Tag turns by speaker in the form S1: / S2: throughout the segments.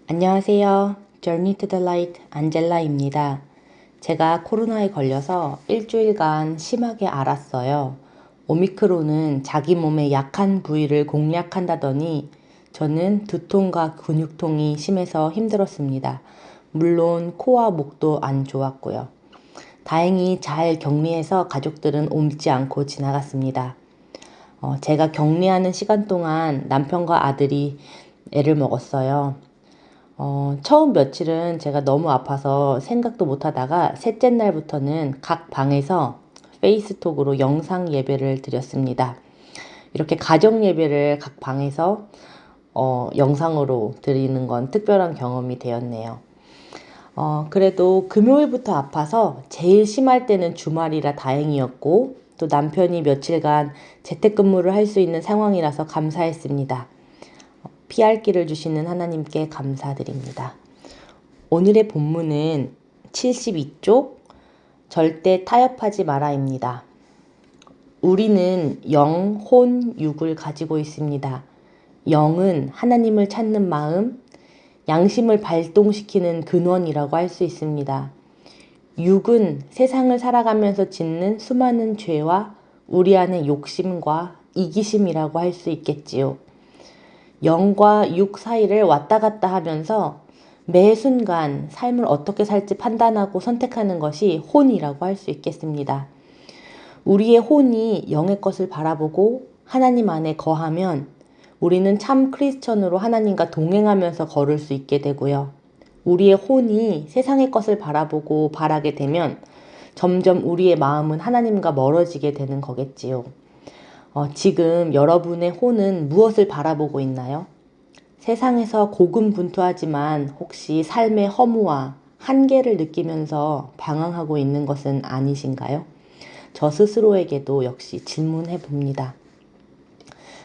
S1: 안녕하세요. Journey to the Light 안젤라입니다. 제가 코로나에 걸려서 일주일간 심하게 앓았어요. 오미크론은 자기 몸의 약한 부위를 공략한다더니 저는 두통과 근육통이 심해서 힘들었습니다. 물론 코와 목도 안 좋았고요. 다행히 잘 격리해서 가족들은 옮지 않고 지나갔습니다. 제가 격리하는 시간 동안 남편과 아들이 애를 먹었어요. 처음 며칠은 제가 너무 아파서 생각도 못 하다가 셋째 날부터는 각 방에서 페이스톡으로 영상 예배를 드렸습니다. 이렇게 가정 예배를 각 방에서 영상으로 드리는 건 특별한 경험이 되었네요. 그래도 금요일부터 아파서 제일 심할 때는 주말이라 다행이었고 또 남편이 며칠간 재택근무를 할 수 있는 상황이라서 감사했습니다. 피할 길을 주시는 하나님께 감사드립니다. 오늘의 본문은 72쪽 절대 타협하지 마라입니다. 우리는 영, 혼, 육을 가지고 있습니다. 영은 하나님을 찾는 마음, 양심을 발동시키는 근원이라고 할 수 있습니다. 육은 세상을 살아가면서 짓는 수많은 죄와 우리 안의 욕심과 이기심이라고 할 수 있겠지요. 영과 육 사이를 왔다 갔다 하면서 매 순간 삶을 어떻게 살지 판단하고 선택하는 것이 혼이라고 할 수 있겠습니다. 우리의 혼이 영의 것을 바라보고 하나님 안에 거하면 우리는 참 크리스천으로 하나님과 동행하면서 걸을 수 있게 되고요. 우리의 혼이 세상의 것을 바라보고 바라게 되면 점점 우리의 마음은 하나님과 멀어지게 되는 거겠지요. 지금 여러분의 혼은 무엇을 바라보고 있나요? 세상에서 고군분투하지만 혹시 삶의 허무와 한계를 느끼면서 방황하고 있는 것은 아니신가요? 저 스스로에게도 역시 질문해 봅니다.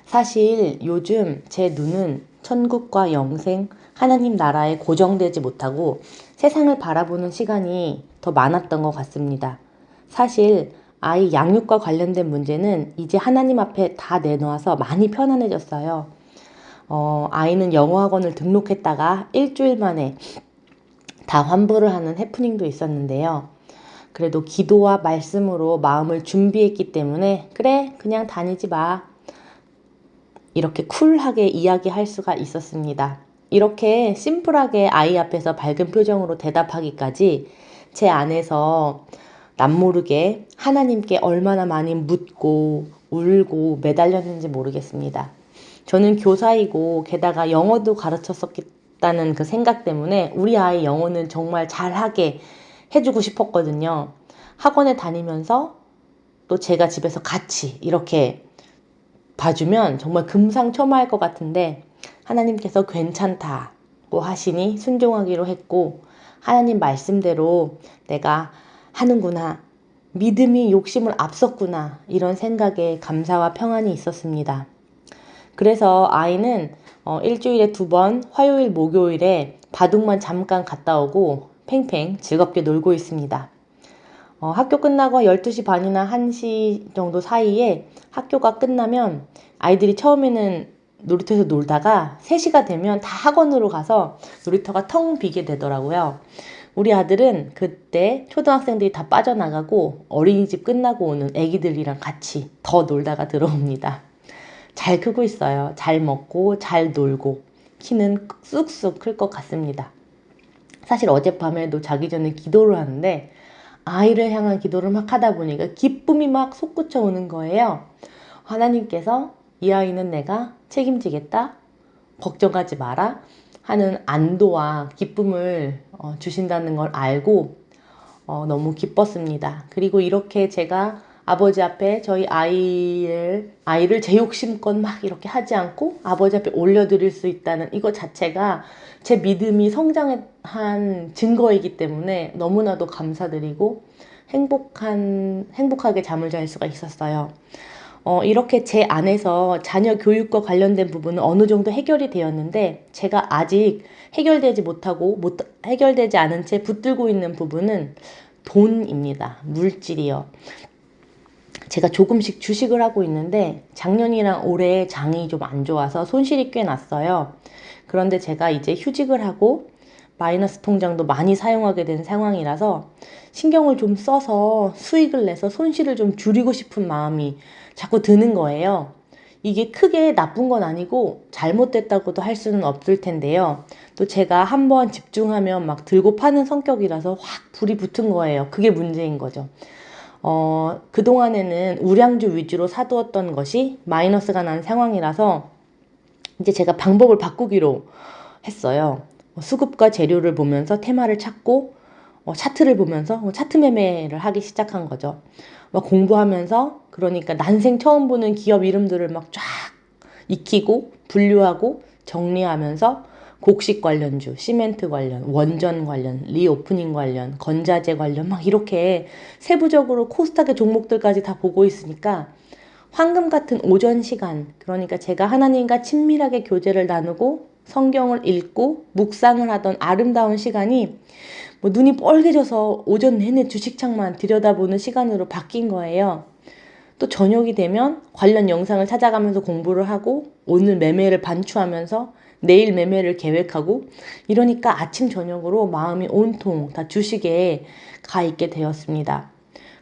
S1: 사실 요즘 제 눈은 천국과 영생, 하나님 나라에 고정되지 못하고 세상을 바라보는 시간이 더 많았던 것 같습니다. 사실 아이 양육과 관련된 문제는 이제 하나님 앞에 다 내놓아서 많이 편안해졌어요. 아이는 영어학원을 등록했다가 일주일 만에 다 환불을 하는 해프닝도 있었는데요. 그래도 기도와 말씀으로 마음을 준비했기 때문에 그래 그냥 다니지 마 이렇게 쿨하게 이야기할 수가 있었습니다. 이렇게 심플하게 아이 앞에서 밝은 표정으로 대답하기까지 제 안에서 남모르게 하나님께 얼마나 많이 묻고 울고 매달렸는지 모르겠습니다. 저는 교사이고 게다가 영어도 가르쳤었다는 그 생각 때문에 우리 아이 영어는 정말 잘하게 해주고 싶었거든요. 학원에 다니면서 또 제가 집에서 같이 이렇게 봐주면 정말 금상첨화할 것 같은데 하나님께서 괜찮다고 하시니 순종하기로 했고 하나님 말씀대로 내가 하는구나. 믿음이 욕심을 앞섰구나. 이런 생각에 감사와 평안이 있었습니다. 그래서 아이는 일주일에 2번 화요일 목요일에 바둑만 잠깐 갔다 오고 팽팽 즐겁게 놀고 있습니다. 학교 끝나고 12시 반이나 1시 정도 사이에 학교가 끝나면 아이들이 처음에는 놀이터에서 놀다가 3시가 되면 다 학원으로 가서 놀이터가 텅 비게 되더라고요. 우리 아들은 그때 초등학생들이 다 빠져나가고 어린이집 끝나고 오는 애기들이랑 같이 더 놀다가 들어옵니다. 잘 크고 있어요. 잘 먹고 잘 놀고 키는 쑥쑥 클 것 같습니다. 사실 어젯밤에도 자기 전에 기도를 하는데 아이를 향한 기도를 막 하다 보니까 기쁨이 막 솟구쳐 오는 거예요. 하나님께서 이 아이는 내가 책임지겠다. 걱정하지 마라. 하는 안도와 기쁨을 주신다는 걸 알고 너무 기뻤습니다. 그리고 이렇게 제가 아버지 앞에 저희 아이를 제 욕심껏 막 이렇게 하지 않고 아버지 앞에 올려드릴 수 있다는 이거 자체가 제 믿음이 성장한 증거이기 때문에 너무나도 감사드리고 행복하게 잠을 잘 수가 있었어요. 이렇게 제 안에서 자녀 교육과 관련된 부분은 어느 정도 해결이 되었는데 제가 아직 해결되지 않은 채 붙들고 있는 부분은 돈입니다. 물질이요. 제가 조금씩 주식을 하고 있는데 작년이랑 올해 장이 좀 안 좋아서 손실이 꽤 났어요. 그런데 제가 이제 휴직을 하고 마이너스 통장도 많이 사용하게 된 상황이라서 신경을 좀 써서 수익을 내서 손실을 좀 줄이고 싶은 마음이 자꾸 드는 거예요. 이게 크게 나쁜 건 아니고 잘못됐다고도 할 수는 없을 텐데요. 또 제가 한번 집중하면 막 들고 파는 성격이라서 확 불이 붙은 거예요. 그게 문제인 거죠. 그동안에는 우량주 위주로 사두었던 것이 마이너스가 난 상황이라서 이제 제가 방법을 바꾸기로 했어요. 수급과 재료를 보면서 테마를 찾고 차트를 보면서 차트 매매를 하기 시작한 거죠. 막 공부하면서 그러니까 난생 처음 보는 기업 이름들을 막 쫙 익히고 분류하고 정리하면서 곡식 관련주, 시멘트 관련, 원전 관련, 리오프닝 관련, 건자재 관련 막 이렇게 세부적으로 코스닥의 종목들까지 다 보고 있으니까 황금 같은 오전 시간, 그러니까 제가 하나님과 친밀하게 교제를 나누고 성경을 읽고 묵상을 하던 아름다운 시간이 뭐 눈이 뻘개져서 오전 내내 주식창만 들여다보는 시간으로 바뀐 거예요. 또 저녁이 되면 관련 영상을 찾아가면서 공부를 하고 오늘 매매를 반추하면서 내일 매매를 계획하고 이러니까 아침 저녁으로 마음이 온통 다 주식에 가 있게 되었습니다.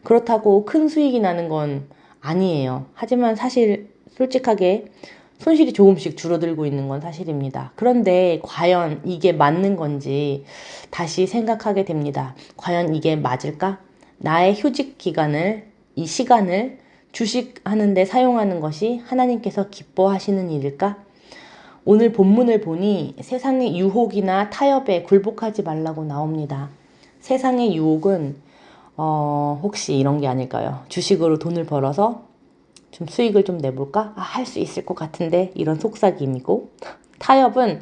S1: 그렇다고 큰 수익이 나는 건 아니에요. 하지만 사실 솔직하게 손실이 조금씩 줄어들고 있는 건 사실입니다. 그런데 과연 이게 맞는 건지 다시 생각하게 됩니다. 과연 이게 맞을까? 나의 휴직 기간을, 이 시간을 주식하는 데 사용하는 것이 하나님께서 기뻐하시는 일일까? 오늘 본문을 보니 세상의 유혹이나 타협에 굴복하지 말라고 나옵니다. 세상의 유혹은 혹시 이런 게 아닐까요? 주식으로 돈을 벌어서 좀 수익을 좀 내볼까? 할 수 있을 것 같은데 이런 속삭임이고, 타협은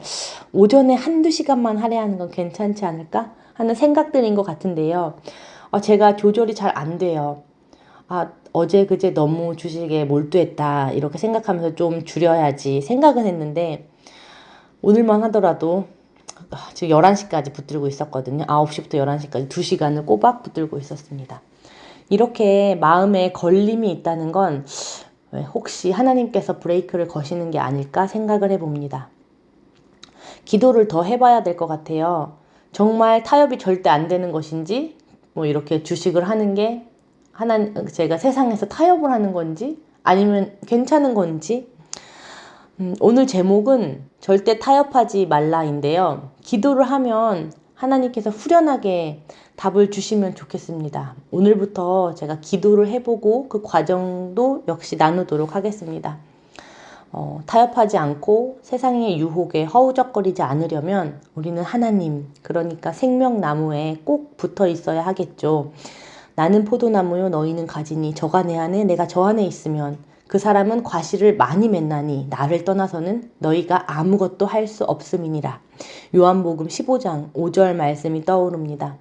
S1: 오전에 한두 시간만 할애하는 건 괜찮지 않을까 하는 생각들인 것 같은데요. 제가 조절이 잘 안 돼요. 어제 그제 너무 주식에 몰두했다 이렇게 생각하면서 좀 줄여야지 생각은 했는데 오늘만 하더라도 지금 11시까지 붙들고 있었거든요. 9시부터 11시까지 2시간을 꼬박 붙들고 있었습니다. 이렇게 마음에 걸림이 있다는 건 혹시 하나님께서 브레이크를 거시는 게 아닐까 생각을 해봅니다. 기도를 더 해봐야 될 것 같아요. 정말 타협이 절대 안 되는 것인지, 뭐 이렇게 주식을 하는 게 제가 세상에서 타협을 하는 건지, 아니면 괜찮은 건지. 오늘 제목은 절대 타협하지 말라인데요. 기도를 하면 하나님께서 후련하게 답을 주시면 좋겠습니다. 오늘부터 제가 기도를 해보고 그 과정도 역시 나누도록 하겠습니다. 타협하지 않고 세상의 유혹에 허우적거리지 않으려면 우리는 하나님, 그러니까 생명나무에 꼭 붙어 있어야 하겠죠. 나는 포도나무요 너희는 가지니 저가 내 안에 내가 저 안에 있으면 그 사람은 과실을 많이 맺나니 나를 떠나서는 너희가 아무것도 할 수 없음이니라. 요한복음 15장 5절 말씀이 떠오릅니다.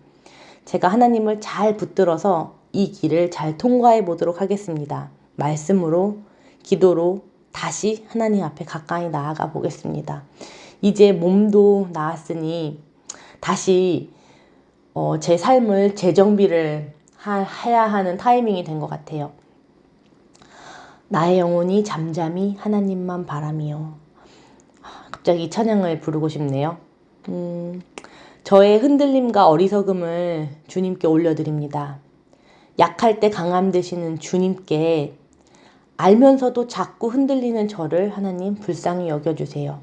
S1: 제가 하나님을 잘 붙들어서 이 길을 잘 통과해 보도록 하겠습니다. 말씀으로, 기도로 다시 하나님 앞에 가까이 나아가 보겠습니다. 이제 몸도 나았으니 다시 제 삶을 재정비를 해야 하는 타이밍이 된 것 같아요. 나의 영혼이 잠잠히 하나님만 바라며. 갑자기 이 찬양을 부르고 싶네요. 저의 흔들림과 어리석음을 주님께 올려드립니다. 약할 때 강함 되시는 주님께 알면서도 자꾸 흔들리는 저를 하나님 불쌍히 여겨주세요.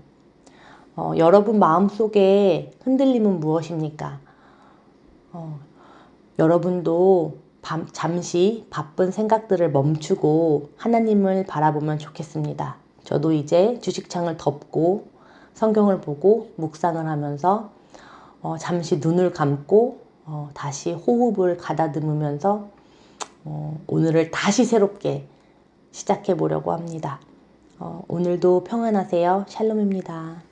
S1: 여러분 마음속에 흔들림은 무엇입니까? 여러분도 잠시 바쁜 생각들을 멈추고 하나님을 바라보면 좋겠습니다. 저도 이제 주식창을 덮고 성경을 보고 묵상을 하면서 잠시 눈을 감고 다시 호흡을 가다듬으면서 오늘을 다시 새롭게 시작해 보려고 합니다. 오늘도 평안하세요. 샬롬입니다.